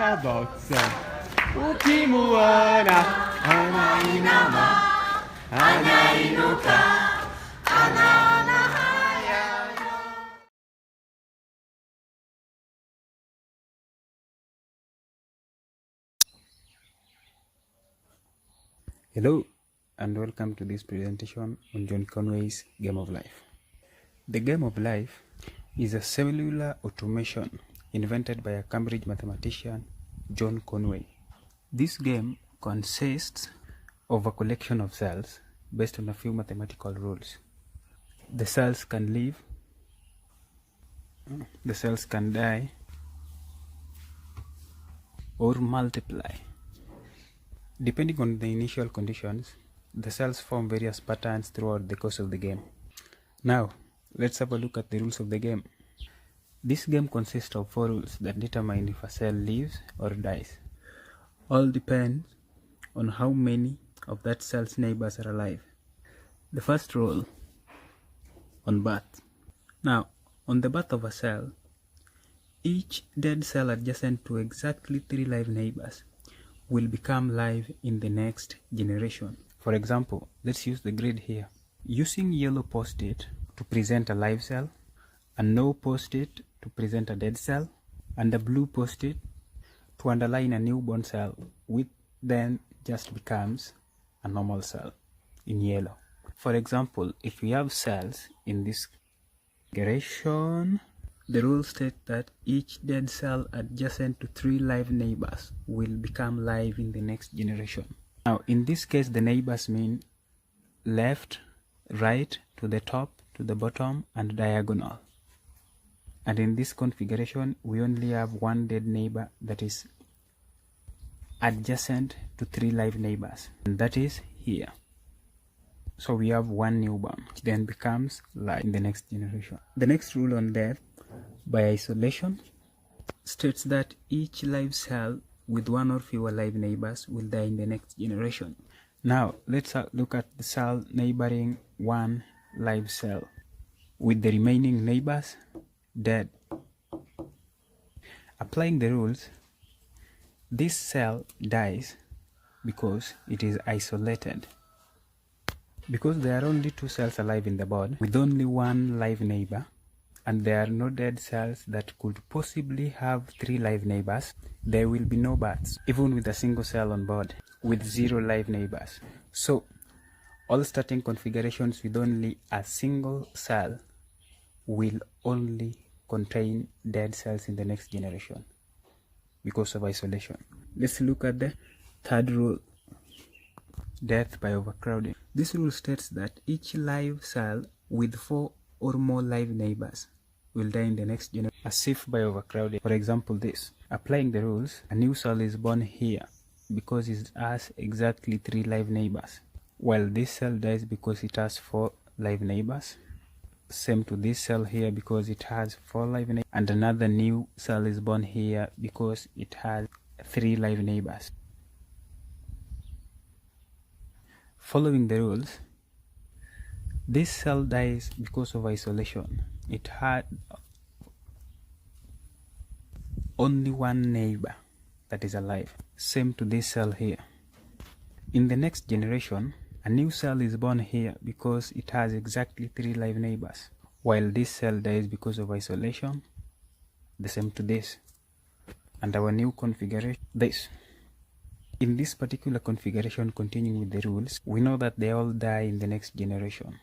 about cell. Ukimuona anainama, anainuka, anaona haya. Hello and welcome to this presentation on John Conway's Game of Life. The Game of Life is a cellular automation invented by a Cambridge mathematician, John Conway. This game consists of a collection of cells based on a few mathematical rules. The cells can live, the cells can die, or multiply. Depending on the initial conditions, the cells form various patterns throughout the course of the game. Now, let's have a look at the rules of the game. This game consists of 4 rules that determine if a cell lives or dies. All depends on how many of that cell's neighbors are alive. The first rule on birth. Now, on the birth of a cell, each dead cell adjacent to exactly 3 live neighbors will become live in the next generation. For example, let's use the grid here. Using yellow post-it to present a live cell, a no post-it to present a dead cell, and a blue post-it to underline a newborn cell, which then just becomes a normal cell in yellow. For example, if we have cells in this configuration, the rule states that each dead cell adjacent to 3 live neighbors will become live in the next generation. Now, in this case, the neighbors mean left, right, to the top, to the bottom, and diagonal. And in this configuration, we only have one dead neighbor that is adjacent to 3 live neighbors, and that is here. So we have one newborn, which then becomes live in the next generation. The next rule on death by isolation states that each live cell with 1 or fewer live neighbors will die in the next generation. Now let's look at the cell neighboring one live cell with the remaining neighbors dead. Applying the rules, this cell dies because it is isolated. Because there are only 2 cells alive in the board with only 1 live neighbor, and there are no dead cells that could possibly have 3 live neighbors, there will be no births, even with a single cell on board with 0 live neighbors. So all starting configurations with only a single cell will only contain dead cells in the next generation because of isolation. Let's look at the third rule, death by overcrowding. This rule states that each live cell with 4 or more live neighbors will die in the next generation, as if by overcrowding. For example, this. Applying the rules, a new cell is born here because it has exactly 3 live neighbors, while this cell dies because it has 4 live neighbors. Same to this cell here because it has 4 live neighbors, and another new cell is born here because it has 3 live neighbors. Following the rules, this cell dies because of isolation. It had only 1 neighbor that is alive. Same to this cell here. In the next generation, a new cell is born here because it has exactly 3 live neighbors, while this cell dies because of isolation. The same to this. And our new configuration, this. In this particular configuration, continuing with the rules, we know that they all die in the next generation.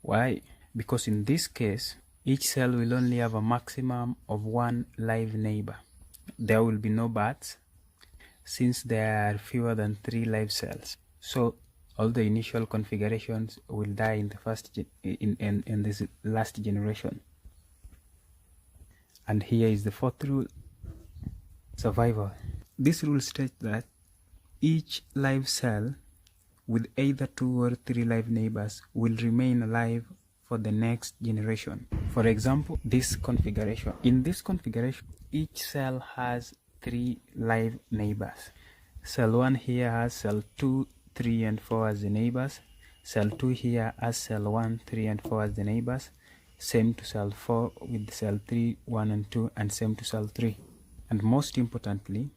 Why? Because in this case, each cell will only have a maximum of 1 live neighbor. There will be no births since there are fewer than 3 live cells. So all the initial configurations will die in the first in this last generation. And here is the 4th rule, survival. This rule states that each live cell with either 2 or 3 live neighbors will remain alive for the next generation. For example, this configuration. In this configuration, each cell has 3 live neighbors. Cell 1 here has cell 2, 3, and 4 as the neighbors. Cell 2 here has cell 1, 3, and 4 as the neighbors. Same to cell 4 with cell 3, 1, and 2, and same to cell 3. And most importantly,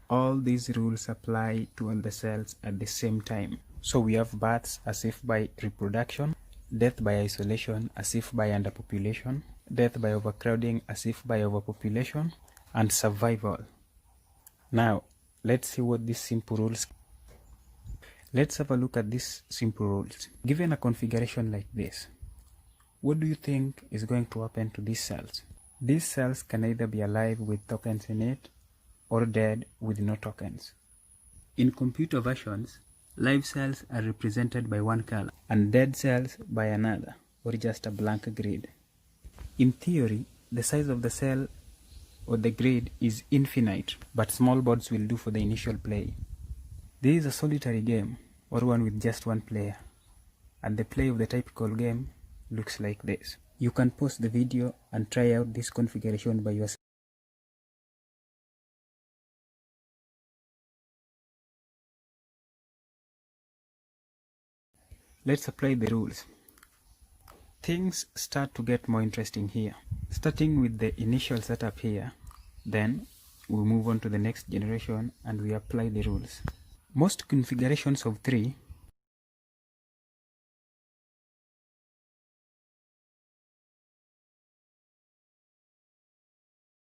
all these rules apply to all the cells at the same time. So we have births as if by reproduction, death by isolation as if by underpopulation, death by overcrowding as if by overpopulation, and survival. Now, let's see what these simple rules. Let's have a look at these simple rules. Given a configuration like this, what do you think is going to happen to these cells? These cells can either be alive with tokens in it or dead with no tokens. In computer versions, live cells are represented by one color and dead cells by another, or just a blank grid. In theory, the size of the cell or the grid is infinite, but small boards will do for the initial play. This is a solitary game, or one with just one player, and the play of the typical game looks like this. You can pause the video and try out this configuration by yourself. Let's apply the rules. Things start to get more interesting here. Starting with the initial setup here, then we move on to the next generation and we apply the rules. Most configurations of 3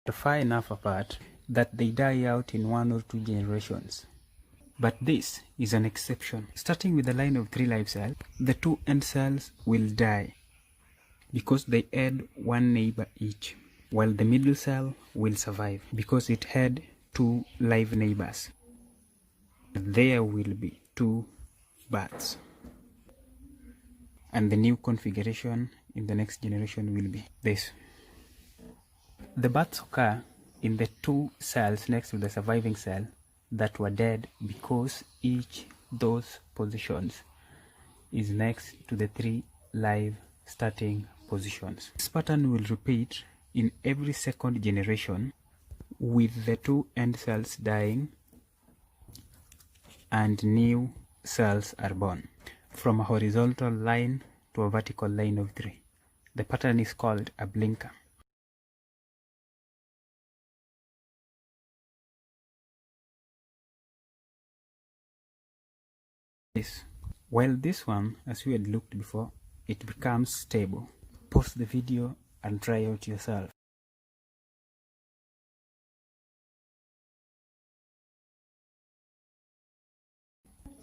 are far enough apart that they die out in 1 or 2 generations. But this is an exception. Starting with a line of 3 live cells, the 2 end cells will die because they had 1 neighbor each, while the middle cell will survive because it had 2 live neighbors. There will be 2 births. And the new configuration in the next generation will be this. The births occur in the 2 cells next to the surviving cell that were dead because each those positions is next to the 3 live starting positions. This pattern will repeat in every second generation with the 2 end cells dying and new cells are born from a horizontal line to a vertical line of 3. The pattern is called a blinker. While this one, as we had looked before, it becomes stable. Pause the video and try out yourself.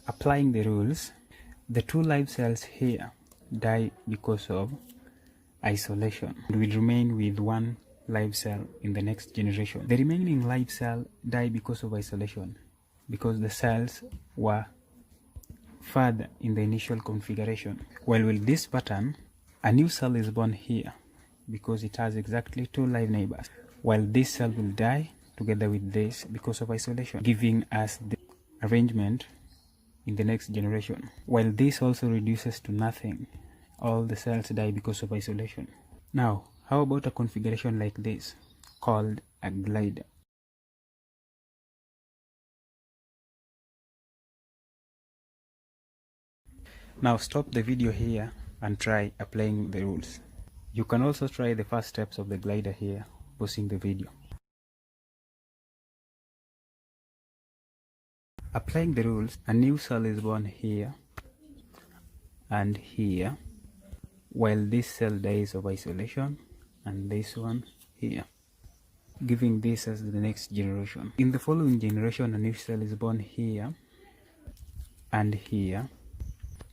Applying the rules, the 2 live cells here die because of isolation and will remain with 1 live cell in the next generation. The remaining live cell die because of isolation because the cells were further in the initial configuration. While with this pattern, a new cell is born here because it has exactly 2 live neighbors, while this cell will die together with this because of isolation, giving us the arrangement in the next generation. While this also reduces to nothing, all the cells die because of isolation. Now, how about a configuration like this called a glider? Now stop the video here and try applying the rules. You can also try the first steps of the glider here, pausing the video. Applying the rules, a new cell is born here and here, while this cell dies of isolation and this one here, giving this as the next generation. In the following generation, a new cell is born here and here,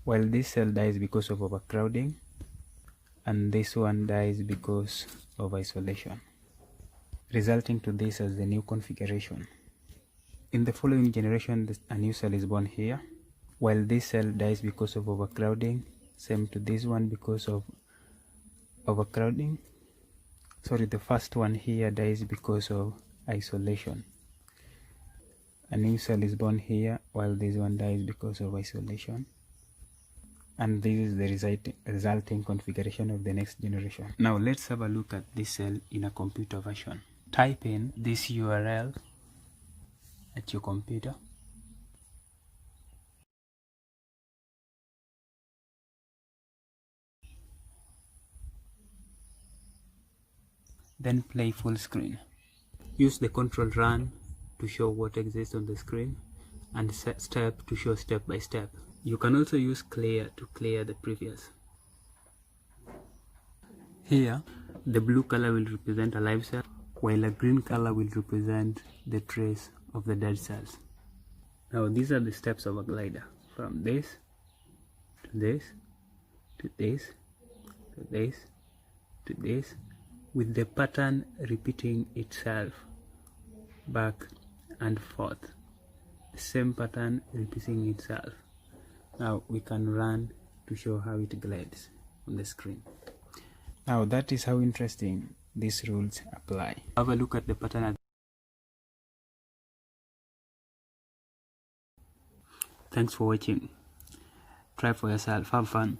while this cell dies because of overcrowding and this one dies because of isolation, resulting to this as the new configuration. In the following generation, a new cell is born here, while this cell dies because of overcrowding, same to this one because of overcrowding. Sorry, the first one here dies because of isolation. A new cell is born here, while this one dies because of isolation. And this is the resulting configuration of the next generation. Now let's have a look at this cell in a computer version. Type in this URL at your computer. Then play full screen. Use the control run to show what exists on the screen, and step to show step by step. You can also use clear to clear the previous. Here, the blue color will represent a live cell, while a green color will represent the trace of the dead cells. Now these are the steps of a glider, from this to this to this to this to this, with the pattern repeating itself back and forth. The same pattern repeating itself. Now we can run to show how it glides on the screen. Now that is how interesting these rules apply. Have a look at the pattern. Thanks for watching. Try for yourself. Have fun.